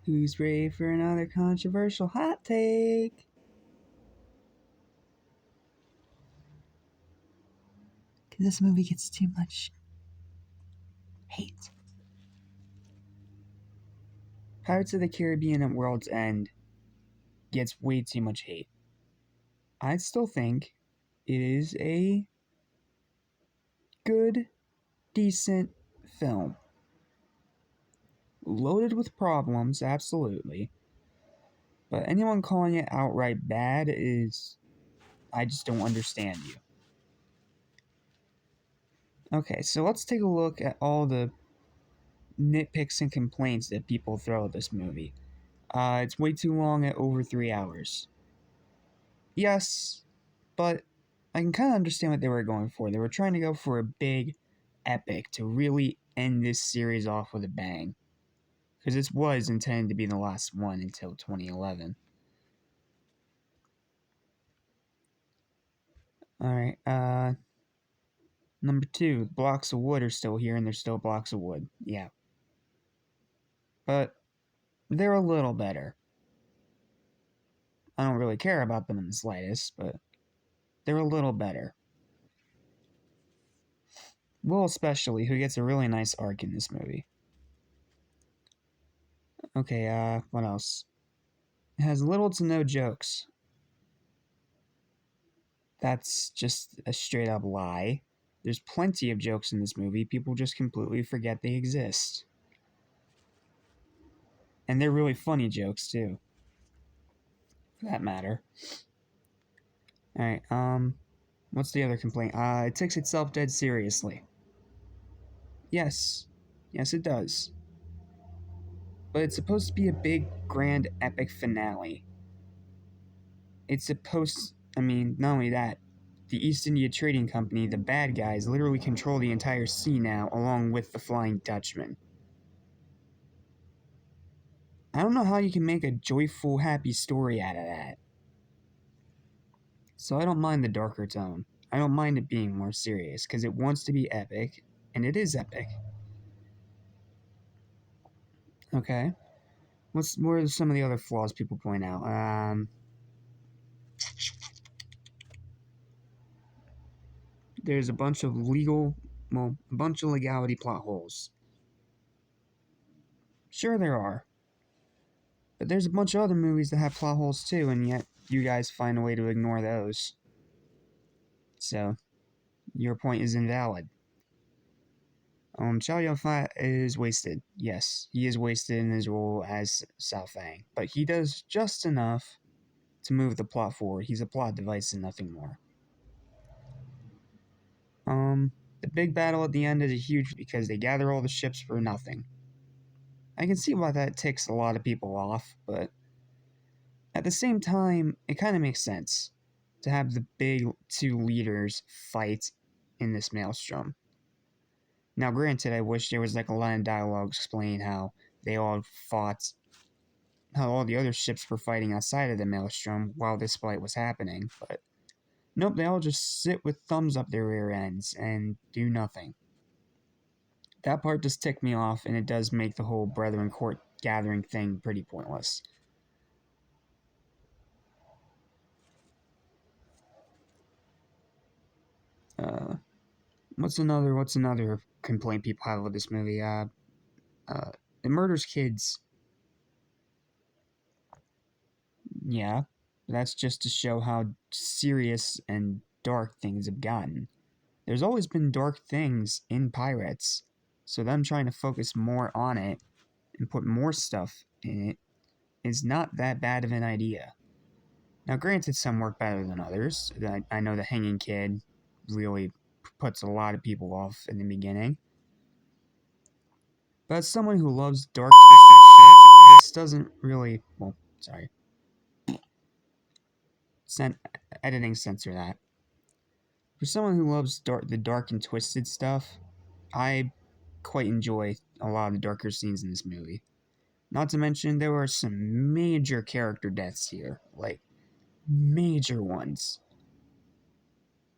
Who's ready for another controversial hot take? Because this movie gets too much hate. Pirates of the Caribbean at World's End gets way too much hate. I still think it is a good, decent film. Loaded with problems, absolutely. But anyone calling it outright bad is... I just don't understand you. Okay, so let's take a look at all the nitpicks and complaints that people throw at this movie. It's way too long at over 3 hours. Yes, but I can kind of understand what they were going for. They were trying to go for a big epic to really end this series off with a bang. Because this was intended to be the last one until 2011. Alright, number 2, blocks of wood are still here and they're still blocks of wood. Yeah. But they're a little better. I don't really care about them in the slightest, but they're a little better. Will especially, who gets a really nice arc in this movie. Okay, what else? It has little to no jokes. That's just a straight up lie. There's plenty of jokes in this movie, people just completely forget they exist. And they're really funny jokes, too. For that matter. Alright, what's the other complaint? It takes itself dead seriously. Yes. Yes, it does. But it's supposed to be a big, grand, epic finale. It's supposed... not only that, the East India Trading Company, the bad guys, literally control the entire sea now, along with the Flying Dutchman. I don't know how you can make a joyful, happy story out of that. So I don't mind the darker tone. I don't mind it being more serious, because it wants to be epic, and it is epic. Okay. What are some of the other flaws people point out? There's a bunch of legality plot holes. Sure there are. But there's a bunch of other movies that have plot holes too, and yet you guys find a way to ignore those. So, your point is invalid. Chow Yun-fat is wasted. Yes, he is wasted in his role as Sao Fang. But he does just enough to move the plot forward. He's a plot device and nothing more. The big battle at the end is a huge because they gather all the ships for nothing. I can see why that ticks a lot of people off, but at the same time, it kind of makes sense to have the big two leaders fight in this maelstrom. Now, granted, I wish there was like a line of dialogue explaining how they all fought, how all the other ships were fighting outside of the maelstrom while this fight was happening, but nope, they all just sit with thumbs up their rear ends and do nothing. That part just ticked me off, and it does make the whole Brethren Court gathering thing pretty pointless. What's another complaint people have with this movie? It murders kids. Yeah, that's just to show how serious and dark things have gotten. There's always been dark things in Pirates, so them trying to focus more on it and put more stuff in it is not that bad of an idea. Now, granted, some work better than others. I know the Hanging Kid really puts a lot of people off in the beginning. But as someone who loves dark, twisted shit, this doesn't really... Well, sorry. Editing censor that. For someone who loves the dark and twisted stuff, I quite enjoy a lot of the darker scenes in this movie. Not to mention, there were some major character deaths here. Like, major ones.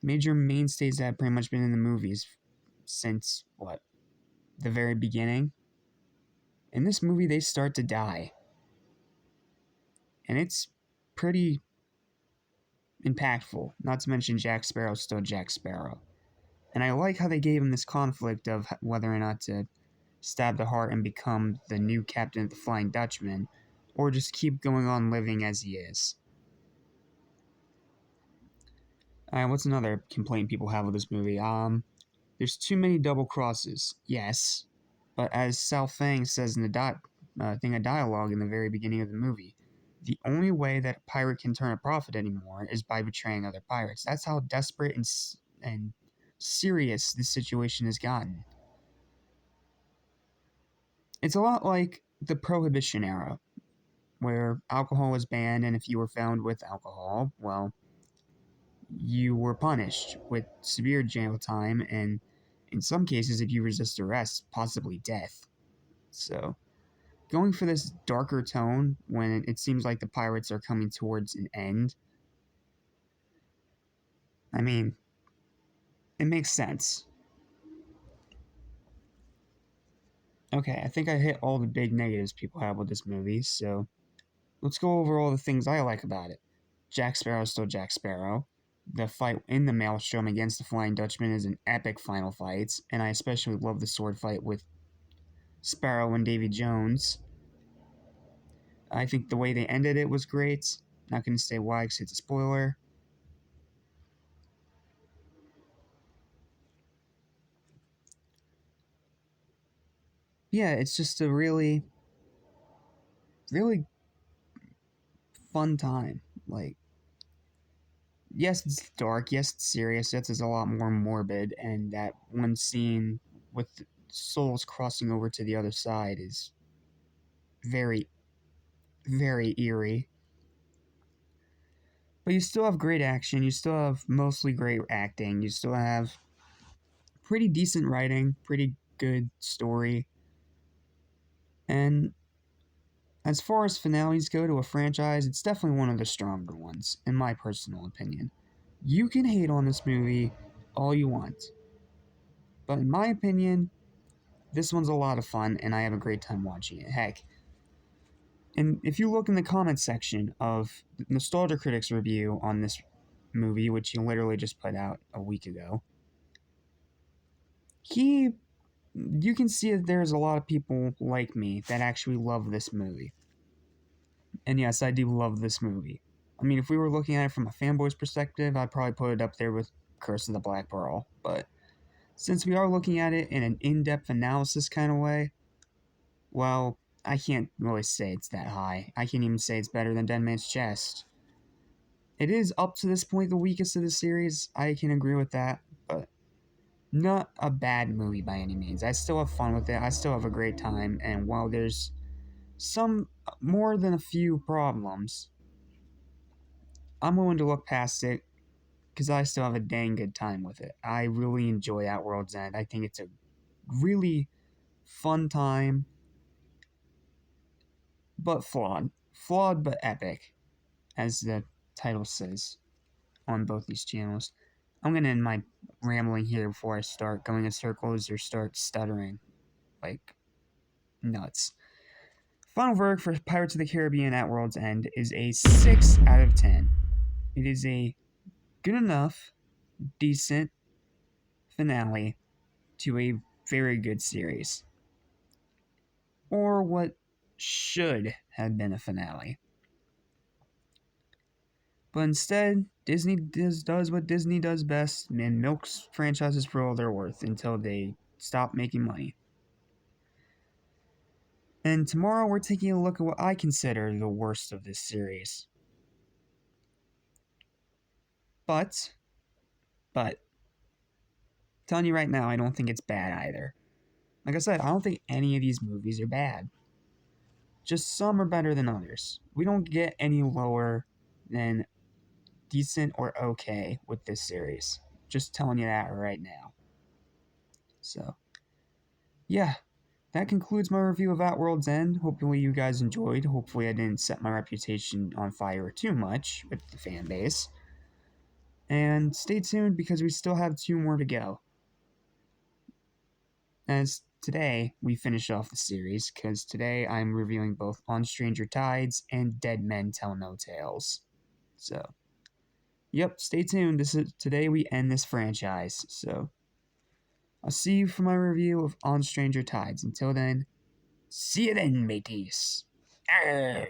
Major mainstays that have pretty much been in the movies since, what, the very beginning? In this movie, they start to die. and it's pretty impactful. Not to mention Jack Sparrow's still Jack Sparrow. And I like how they gave him this conflict of whether or not to stab the heart and become the new captain of the Flying Dutchman, or just keep going on living as he is. What's another complaint people have with this movie? There's too many double crosses. Yes, but as Sao Fang says in the thing of dialogue in the very beginning of the movie, the only way that a pirate can turn a profit anymore is by betraying other pirates. That's how desperate and serious this situation has gotten. It's a lot like the Prohibition era, where alcohol was banned, and if you were found with alcohol, well, you were punished with severe jail time, and in some cases, if you resist arrest, possibly death. So, going for this darker tone when it seems like the pirates are coming towards an end, I mean, it makes sense. Okay, I think I hit all the big negatives people have with this movie, so let's go over all the things I like about it. Jack Sparrow is still Jack Sparrow. The fight in the Maelstrom against the Flying Dutchman is an epic final fight, and I especially love the sword fight with Sparrow and Davy Jones. I think the way they ended it was great. Not going to say why because it's a spoiler. Yeah, it's just a really, really fun time. Like, yes, it's dark. Yes, it's serious. Yes, it's a lot more morbid. And that one scene with souls crossing over to the other side is very, very eerie. But you still have great action. You still have mostly great acting. You still have pretty decent writing, pretty good story. And as far as finales go to a franchise, it's definitely one of the stronger ones, in my personal opinion. You can hate on this movie all you want, but in my opinion, this one's a lot of fun, and I have a great time watching it. Heck, and if you look in the comments section of Nostalgia Critic's review on this movie, which he literally just put out a week ago, you can see that there's a lot of people like me that actually love this movie. And yes, I do love this movie. I mean, if we were looking at it from a fanboy's perspective, I'd probably put it up there with Curse of the Black Pearl. But since we are looking at it in an in-depth analysis kind of way, well, I can't really say it's that high. I can't even say it's better than Dead Man's Chest. It is, up to this point, the weakest of the series. I can agree with that, but not a bad movie by any means. I still have fun with it. I still have a great time, and while there's some more than a few problems, I'm willing to look past it because I still have a dang good time with it. I really enjoy Outworld's End. I think it's a really fun time, but flawed. Flawed but epic, as the title says on both these channels. I'm going to end my rambling here before I start going in circles or start stuttering like nuts. Final verdict for Pirates of the Caribbean at World's End is a 6 out of 10. It is a good enough, decent finale to a very good series. Or what should have been a finale. But instead, Disney does what Disney does best and milks franchises for all they're worth until they stop making money. And tomorrow we're taking a look at what I consider the worst of this series. But, telling you right now, I don't think it's bad either. Like I said, I don't think any of these movies are bad. Just some are better than others. We don't get any lower than decent or okay with this series. Just telling you that right now. So, yeah, that concludes my review of Outworld's End. Hopefully you guys enjoyed. Hopefully I didn't set my reputation on fire too much with the fan base. And stay tuned because we still have 2 more to go. As today we finish off the series because today I'm reviewing both On Stranger Tides and Dead Men Tell No Tales. So, yep, stay tuned. Today we end this franchise. So, I'll see you for my review of On Stranger Tides. Until then, see you then, mateys. Arr!